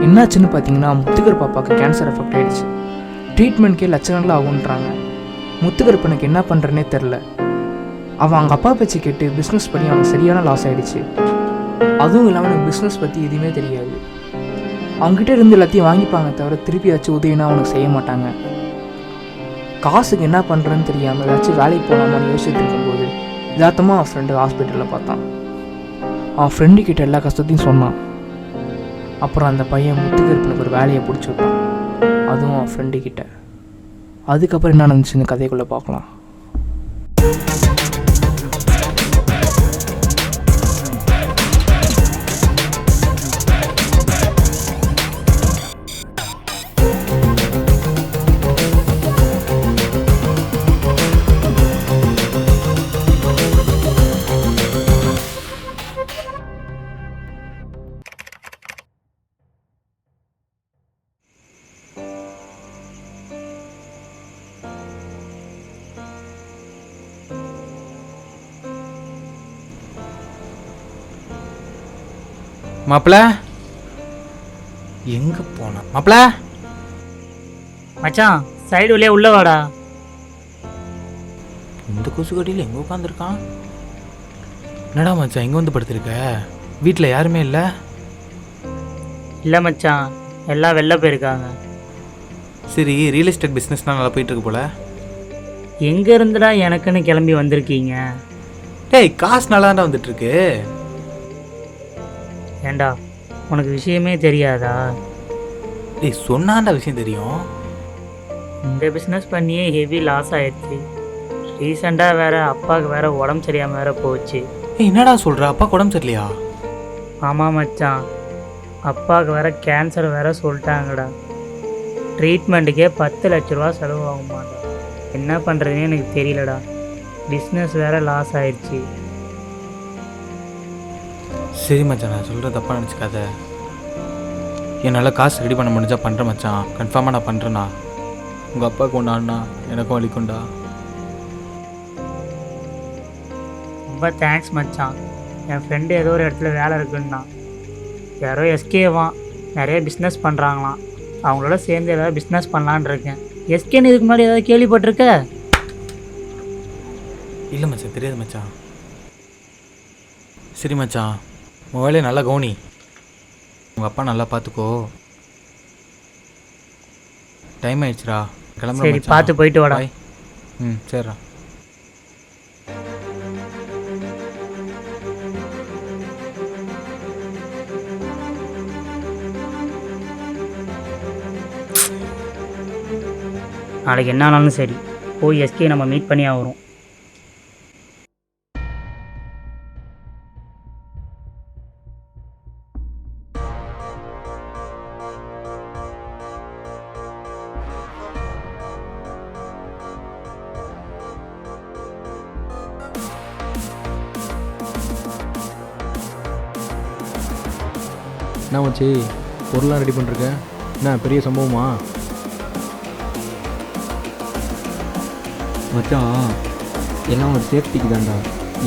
என்னாச்சுன்னு பார்த்தீங்கன்னா முத்துக்கர் பாப்பாவுக்கு கேன்சர் எஃபெக்ட் ஆகிடுச்சு. ட்ரீட்மெண்ட்கே லட்சக்கணக்கில் ஆகுன்றாங்க. முத்துக்கருப்பனுக்கு என்ன பண்ணுறனே தெரில. அவன் அவங்க அப்பா பேச்சு கேட்டு பிஸ்னஸ் பண்ணி அவனுக்கு சரியான லாஸ் ஆகிடுச்சு. அதுவும் இல்லாமல் எனக்கு பிஸ்னஸ் பற்றி எதுவுமே தெரியாது. அவங்ககிட்ட இருந்து எல்லாத்தையும் வாங்கிப்பாங்க தவிர திருப்பி ஏதாச்சும் உதவினா அவனுக்கு செய்ய மாட்டாங்க. காசுக்கு என்ன பண்ணுறேன்னு தெரியாமல் ஏதாச்சும் வேலைக்கு போகலாமான்னு யோசிச்சுட்டு இருக்கும்போது யதார்த்தமாக அவன் ஃப்ரெண்டு ஹாஸ்பிட்டலில் பார்த்தான். அவன் ஃப்ரெண்டுக்கிட்ட எல்லா கஷ்டத்தையும் சொன்னான். அப்புறம் அந்த பையன் முத்துக்கருப்பனுக்கு ஒரு வேலையை பிடிச்சி விட்டான், அதுவும் அவன் ஃப்ரெண்டுக்கிட்ட. அதுக்கப்புறம் என்ன நடந்துச்சு இந்த கதைக்குள்ளே பார்க்கலாம். மாப்பிள எங்க போன மாப்பிள? மச்சான் சைடு வழியா உள்ள வாடா. இந்த கொசு கடியில் எங்க உட்காந்துருக்கான்? என்னடா மச்சான் இங்க வந்து படுத்திருக்க? வீட்டில் யாருமே இல்லை? இல்லை மச்சான், எல்லாம் வெளில போயிருக்காங்க. சரி, ரியல் எஸ்டேட் பிஸ்னஸ்லாம் நல்லா போயிட்டு இருக்கு போல. எங்க இருந்துடா எனக்குன்னு கிளம்பி வந்திருக்கீங்க? டேய், காசு நல்லா தான் வந்துட்டு இருக்கு. ஏண்டா உனக்கு விஷயமே தெரியாதா? டேய், சொன்னாண்டா விஷயம் தெரியும். இந்த பிஸ்னஸ் பண்ணியே ஹெவி லாஸ் ஆயிடுச்சு. ரீசெண்டாக வேற அப்பாவுக்கு வேற உடம்பு சரியாமல் வேற போச்சு. ஏய், என்னடா சொல்ற? அப்பா உடம்பு சரியில்லையா? ஆமாம் மச்சான், அப்பாவுக்கு வேற கேன்சர் வேற சொல்லிட்டாங்கடா. ட்ரீட்மெண்ட்டுக்கே 10 லட்ச ரூபா செலவாகுமாடா. என்ன பண்ணுறதுன்னு எனக்கு தெரியலடா. பிஸ்னஸ் வேற லாஸ் ஆயிடுச்சு. சரி மச்சான், நான் சொல்கிற தப்பாக நினச்சிக்காத. என்னால் காசு ரெடி பண்ண முடிஞ்சா பண்ணுறேன் மச்சான். கன்ஃபார்மாக நான் பண்ணுறேண்ணா. உங்கள் அப்பாவுக்கு ஒன்று ஆனா எனக்கும் வலிக்கும்டா. ரொம்ப தேங்க்ஸ் மச்சான். என் ஃப்ரெண்டு ஏதோ ஒரு இடத்துல வேலை இருக்குன்னா, யாரோ எஸ்கேவான் நிறைய பிஸ்னஸ் பண்ணுறாங்களாம். அவங்களோட சேர்ந்து ஏதாவது பிஸ்னஸ் பண்ணலான் இருக்கேன். எஸ்கேன்னு இதுக்கு முன்னாடி ஏதாவது கேள்விப்பட்டிருக்க? இல்லை மச்சான், தெரியாது மச்சான். சரி மச்சான், உன் வேலையை நல்லா கவனி. உங்கள் அப்பா நல்லா பார்த்துக்கோ. டைம் ஆயிடுச்சுடா, கிளம்புறேன். சரி, பார்த்து போயிட்டு வாடா. ம், சரிடா. நாளைக்கு என்ன ஆனாலும் சரி போய் எஸ்கே நம்ம மீட் பண்ணி ஆகிறோம். என்ன வச்சு பொருளாக ரெடி பண்ணிருக்க? என்ன பெரிய சம்பவமா மச்சான்? எல்லாம் ஒரு சேஃப்டிக்கு தான்டா.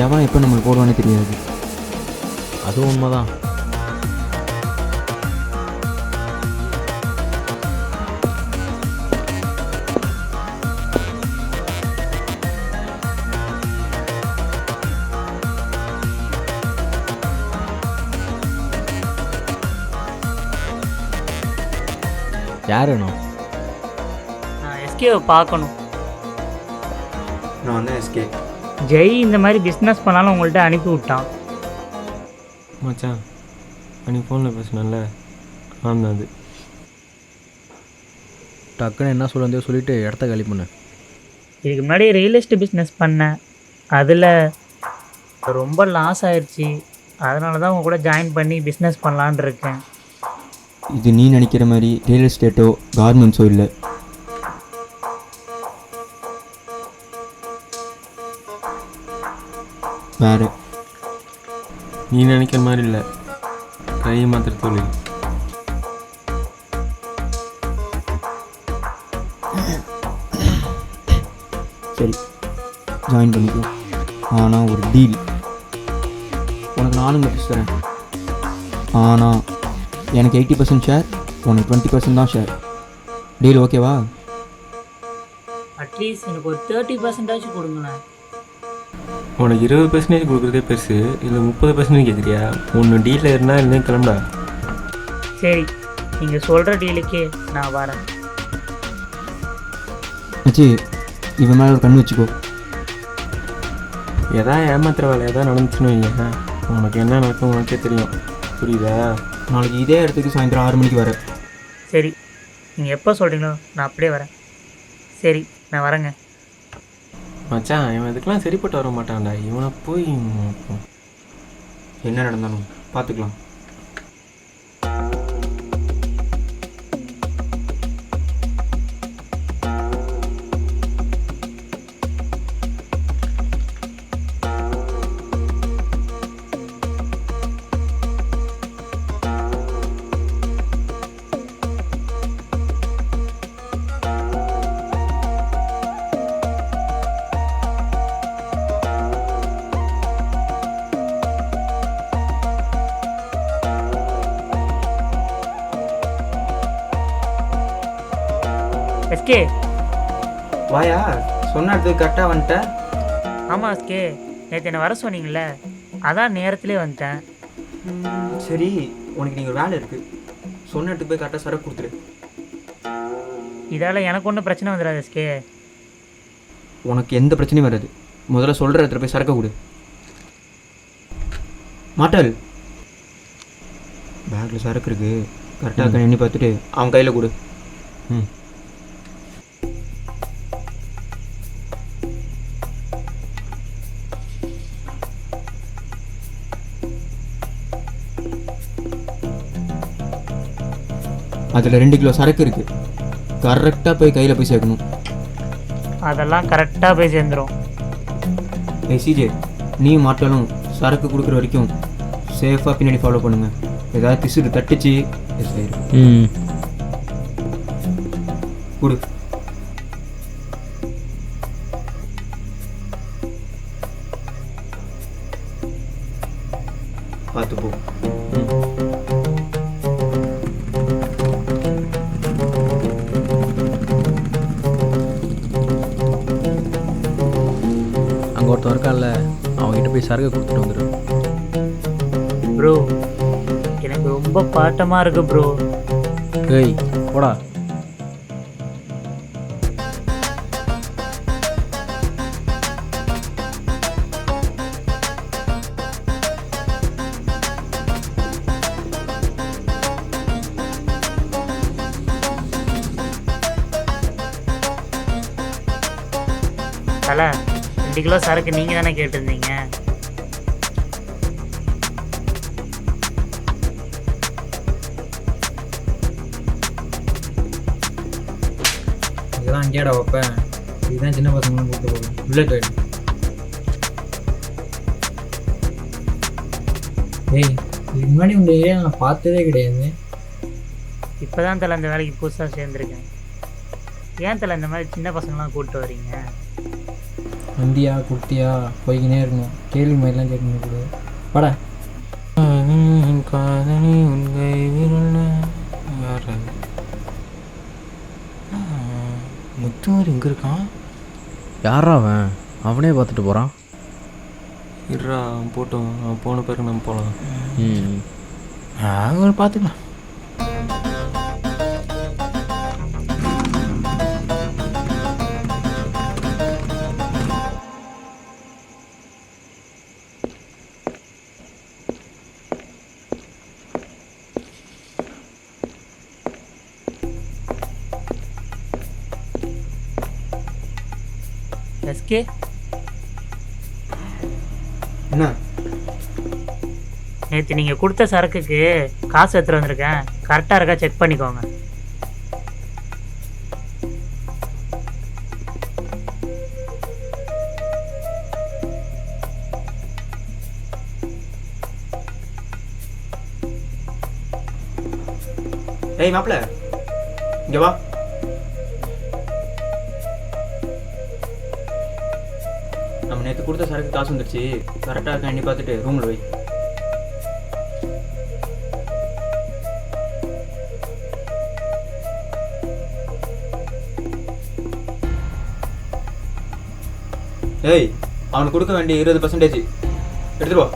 எவன் எப்போ நம்மளுக்கு போடுவானே தெரியாது. அதுவும் உண்மைதான். யார் வேணும்? நான் எஸ்கேவை பார்க்கணும். நான் தான் எஸ்கே. ஜெய் இந்த மாதிரி பிஸ்னஸ் பண்ணாலும் உங்கள்கிட்ட அனுப்பி விட்டான். மச்சான், அன்றைக்கி ஃபோனில் பேசினேன்ல, நான் தான் அது. டக்குன்னு என்ன சொல்ல சொல்லிவிட்டு இடத்த காலி பண்ணு. இதுக்கு முன்னாடி ரியல் எஸ்டேட் பிஸ்னஸ் பண்ணேன். அதில் ரொம்ப லாஸ் ஆயிடுச்சு. அதனால தான் உங்க கூட ஜாயின் பண்ணி பிஸ்னஸ் பண்ணலான் இருக்கேன். இது நீ நினைக்கிற மாதிரி ரியல் எஸ்டேட்டோ கார்மெண்ட்ஸோ இல்லை. வேறு நீ நினைக்கிற மாதிரி இல்லை. கையை மாத்திர தொழில். சரி, ஜாயின் பண்ணிக்கோ. ஆனால் ஒரு டீல். உனக்கு நானும் மெட்ரிக்ஸ் தரேன். ஆனால் எனக்கு 80% ஷேர், உனக்கு 20% தான் ஷேர். டீல் ஓகேவா? அட்லீஸ்ட் எனக்கு ஒரு 30% கொடுங்களேன். உனக்கு 20% கொடுக்குறதே பெருசு, இல்லை 30% கேட்குறியா? ஒன்று டீலில் இருந்தால் இல்லையே கிளம்புடா. சரி, நீங்கள் சொல்கிற டீலுக்கே நான் வரேன். மச்சி, இவன் மேலே ஒரு கண்ணு வச்சுக்கோ. எதாவது ஏமாத்துற வேலை எதாவது நடந்துச்சுன்னு வைங்க, உனக்கு என்ன நடக்கும் உனக்கே தெரியும். புரியுதா? நாளைக்கு இதே இடத்துக்கு சாயந்தரம் 6 மணிக்கு வர. சரி, நீங்கள் எப்போ சொல்கிறீங்களோ நான் அப்படியே வரேன். சரி, நான் வரேங்க. மச்சான், இவன் இதுக்கெல்லாம் சரிப்பட்டு வர மாட்டான்டா. இவனை போய் என்ன நடந்தாலும் பார்த்துக்கலாம். எஸ்கே. வாயா, சொன்ன இடத்துக்கு கரெக்டாக வந்துட்டேன். ஆமாம் எஸ்கே, நேற்று என்னை வர சொன்னீங்களே, அதான் நேரத்துலேயே வந்துட்டேன். சரி, உனக்கு நீங்கள் ஒரு வேலை இருக்குது. சொன்ன இடத்துக்கு போய் கரெக்டாக சரக்கு கொடுத்துரு. இதால் எனக்கு ஒன்றும் பிரச்சனை வந்துடாது எஸ்கே. உனக்கு எந்த பிரச்சனையும் வராது. முதல்ல சொல்கிற இடத்துல போய் சரக்கு கொடு. மாட்டல், பேக்கில் சரக்கு இருக்குது, கரெக்டாக எண்ணி பார்த்துட்டு அவன் கையில் கொடு. ம். அதில் 2 கிலோ சரக்கு இருக்குது. கரெக்டாக போய் கையில் போய் சேர்க்கணும். அதெல்லாம் கரெக்டாக போய் சேர்ந்துடும். சிஜே, நீ மாட்டலும் சரக்கு கொடுக்குற வரைக்கும் சேஃபாக பின்னாடி ஃபாலோ பண்ணுங்க. ஏதாவது திசுறு தட்டுச்சு கொடு. பார்த்து போ. அங்கே ஒருத்தன் இருக்கான்ல, அவன்கிட்ட போய் சரக்கு கொடுத்துட்டு வந்துடு. ப்ரோ, எனக்கு ரொம்ப பாட்டமாக இருக்கு ப்ரோ. ஏய் போடா. தலை, 2 கிலோ சரக்கு நீங்கள் தானே கேட்டிருந்தீங்க. இதெல்லாம் அங்கேடா வைப்பேன். இதுதான் சின்ன பசங்களும் கூப்பிட்டு போவேன். புல்லட் ஆகிடும். ஏய், இதுக்கு முன்னாடி உங்கள் ஏரியா நான் பார்த்ததே கிடையாது. இப்போ தான் தலை இந்த வேலைக்கு புதுசாக சேர்ந்துருக்கேன். ஏன் தலை இந்த மாதிரி சின்ன பசங்களாம் கூப்பிட்டு வரீங்க? வந்தியா குடுத்தியா போய்கினே இருக்கணும். கேள்வி மாதிரிலாம் கேட்கணும் கூட. பட காதலி உன்கை விரல் முத்துவர் எங்கே இருக்கான்? யாரா அவன்? அவனே பார்த்துட்டு போகிறான். இருறா, அவன் போட்டோம். அவன் போன பிறகு நம்ம போகலாம். நாங்கள் பார்த்துக்கலாம். எஸ்கே, என்ன? நேற்று நீங்கள் கொடுத்த சரக்குக்கு காசு எடுத்துகிட்டு வந்திருக்கேன். கரெக்டாக இருக்கா செக் பண்ணிக்கோங்க. ஏய் மாப்பிள்ள, இங்கே வா. நம்ம நேற்று கொடுத்த சரக்கு காசு வந்துடுச்சு. கரெக்டாக இருக்கா எண்ணி பார்த்துட்டு ரூமில் வை. ஏய், அவனுக்கு கொடுக்க வேண்டிய 20% எடுத்துட்டு வா.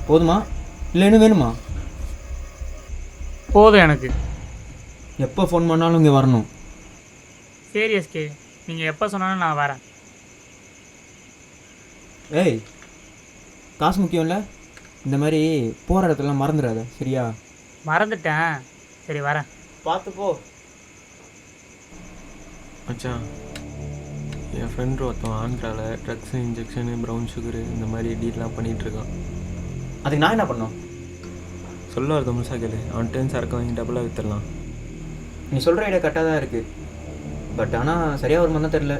போதுமா இல்லை இன்னும் வேணுமா? போதும் எனக்கு. எப்போ ஃபோன் பண்ணாலும் இங்கே வரணும். சரி எஸ்கே, நீங்கள் எப்போ சொன்னாலும் நான் வரேன். ஏய், காசு முக்கியம் இல்லை, இந்த மாதிரி போகிற இடத்துலலாம் மறந்துடாத, சரியா? மறந்துட்டேன். சரி வரேன். பார்த்து போ. மச்சான், என் ஃப்ரெண்ட் ஒருத்தன் ஆந்திராவில் ட்ரக்ஸு, இன்ஜெக்ஷனு, ப்ரௌன் சுகரு இந்த மாதிரி டீல்லாம் பண்ணிகிட்ருக்கான். அதுக்கு நான் என்ன பண்ணோம்? சொல்ல வரது முழுசா கேளு. அவன்கிட்ட சரக்கு வாங்கி டபுளாக விற்றுடலாம். நீ சொல்கிற ஐடியா கரெக்டாக தான் இருக்குது, பட் ஆனால் சரியாக வருமா தான் தெரில.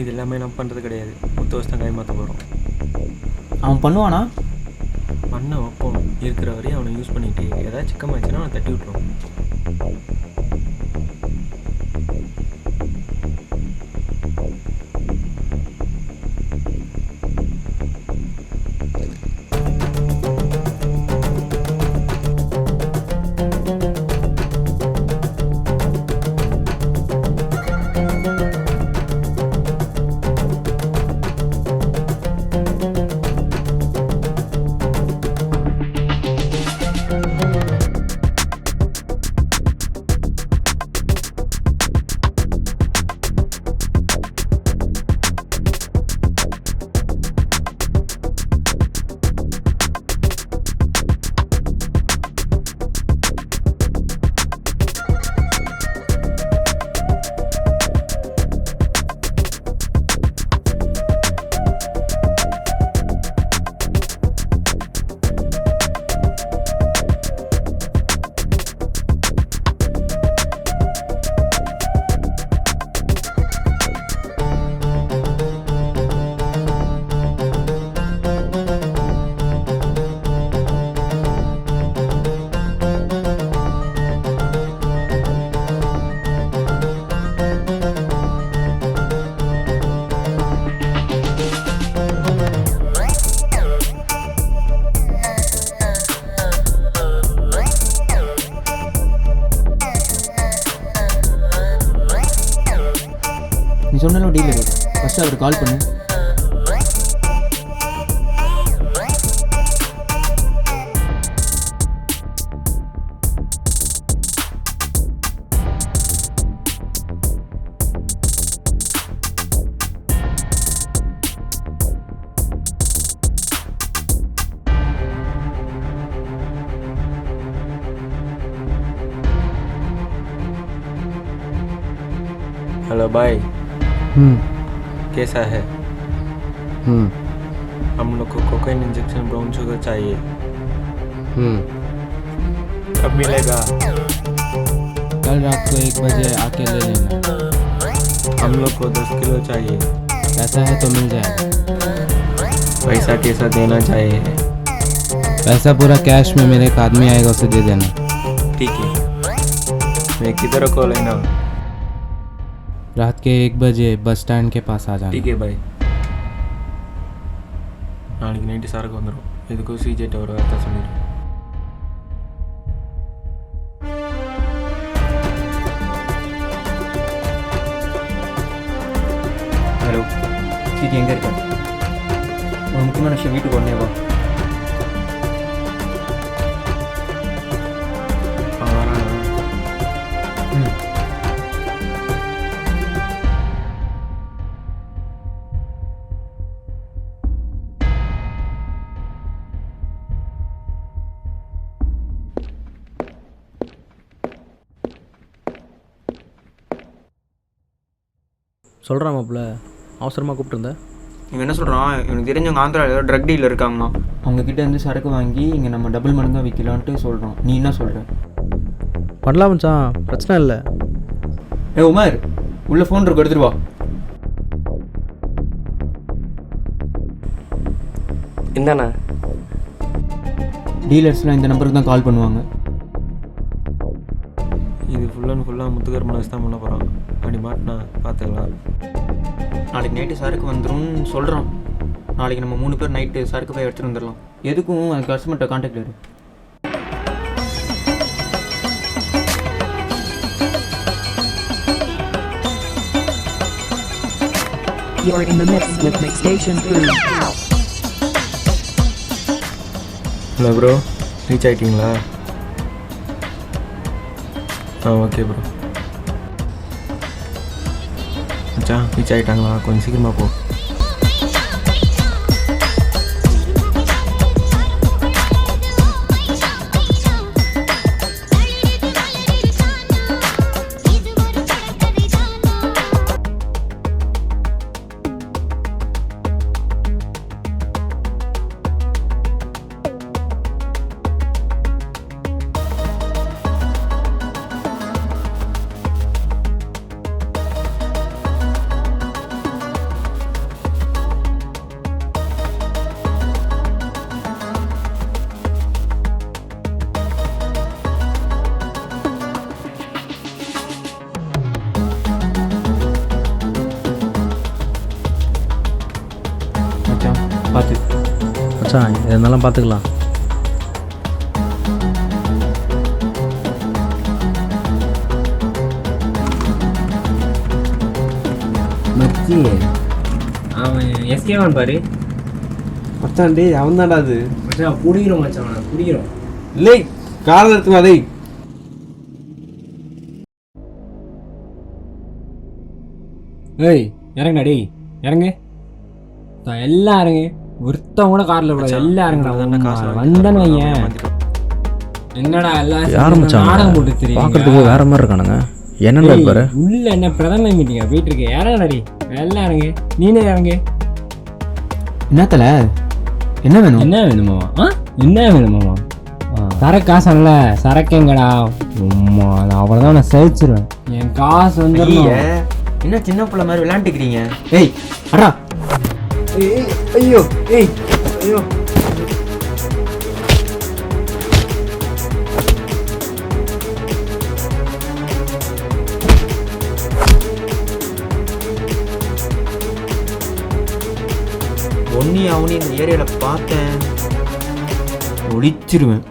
இது எல்லாமே நம்ம பண்ணுறது கிடையாது. முத்து வருஷம் தான் கைமாற்ற போகிறோம். அவன் பண்ணுவானா? பண்ண வைப்போம். இருக்கிற வரையும் அவனை யூஸ் பண்ணிட்டு ஏதாச்சும் சிக்கமாச்சுன்னா அவனை தட்டி விட்டுருவோம். நீ சொன்னாலும் டீலரு ஃபஸ்ட்டு அவருக்கு கால் பண்ணு. हेलो भाई, कैसा है? हम लोग को कोकाइन इंजेक्शन, ब्राउन शुगर चाहिए. कब मिलेगा? कल रात को 1 बजे आके ले लेना. हम लोग को 10 किलो चाहिए. पैसा है तो मिल जाएगा. पैसा कैसा देना चाहिए? पैसा पूरा कैश में मेरे एक आदमी आएगा, उसे दे देना. ठीक है. मैं किधर को लेना? रात के 1 बजे बस स्टैंड के पास आ जाना. ठीक है भाई. நாளைக்கு நைட்டு சரக்கு வந்துடும். இதுக்கும் சிஜேட்ட ஒரு வார்த்தை சொல்லிடுறேன். ஹலோ, சீட்டி எங்கே இருக்க? ஒரு முக்கியமான விஷயம், வீட்டுக்கு உடனே வா. சொல்கிறான் மாப்பிள்ள, அவசரமாக கூப்பிட்டுருந்தேன். இவன் என்ன சொல்கிறான், இவனுக்கு தெரிஞ்சவங்க ஆந்திராவில் ஏதோ ட்ரக் டீலர் இருக்காங்களாம். அவங்கக்கிட்ட இருந்து சரக்கு வாங்கி இங்கே நம்ம டபுள் மடங்காக விற்கலான்ட்டு சொல்கிறான். நீ என்ன சொல்கிற? பண்ணலாம் மச்சான், பிரச்சனை இல்லை. உமர், உள்ள ஃபோன் இருக்கு, எடுத்துட்டு வா. என்னண்ணா? டீலர்ஸ்லாம் இந்த நம்பருக்கு தான் கால் பண்ணுவாங்க. இது ஃபுல் அண்ட் ஃபுல்லாக முத்துக்கருமனை வச்சு தான் பண்ண போகிறான். அப்படி மாட்டினா பார்த்துக்கலாம். நாளைக்கு நைட்டு சரக்கு வந்துடும் சொல்கிறான். நாளைக்கு நம்ம 3 பேர் நைட்டு சரக்கு போய் எடுத்துகிட்டு வந்துடலாம். எதுக்கும் அந்த கஸ்டமர்கிட்ட கான்டாக்ட் இரு. You're in the mix with Mixstation Crew. Hello bro, reach ஆகிட்டிங்களா? Okay bro. மச்சான் ரீச் ஆகிட்டாங்களா? கொஞ்சம் சீக்கிரமாக போ. பார்த்து மச்சான் இதெல்லாம் பார்த்துக்கலாம். மச்சி அவன் எஸ்கேவான் பாரு. மச்சான் டேய் அவன் தான்டா அது. மச்சான் குடிக்கிறோம் மச்சான், குடிக்கிறோம். இல்லை காலம் எடுத்துமா டேய். ஏய் இறங்குடா டேய், இறங்கு. எல்லாம் இறங்கு. ஒருத்தவங்க கூட காரில் கூட எல்லாம் இறங்குடா. வந்தேன்னு வையன். என்னடா யார் எல்லாம் மச்சான் நாடகம் போட்டு தெரியும். பார்க்கறதுக்கு வேற மாதிரி இருக்கானுங்க. என்னடா பாரு உள்ள என்ன பிரதம மீட்டிங்கா போயிட்டு இருக்கு. இறங்குடா டேய், எல்லாம் இறங்கு. நீனே இறங்கு. என்னத்தல என்ன வேணும்? என்ன வேணுமா? என்ன வேணுமாமா? சரக்கு காசல்ல சரக்குங்கடா. அவ்வளோதான் நான் செழிச்சிருவேன். என் காசு வந்து என்ன சின்ன பிள்ளை மாதிரி விளையாண்டுக்கிறீங்க? ஏய் அடா. ஏய் ஐயோ ஏய் ஐயோ. ஒன்னி அவனி இந்த ஏரியாவில் பார்த்தேன், ஒழிச்சிருவேன்.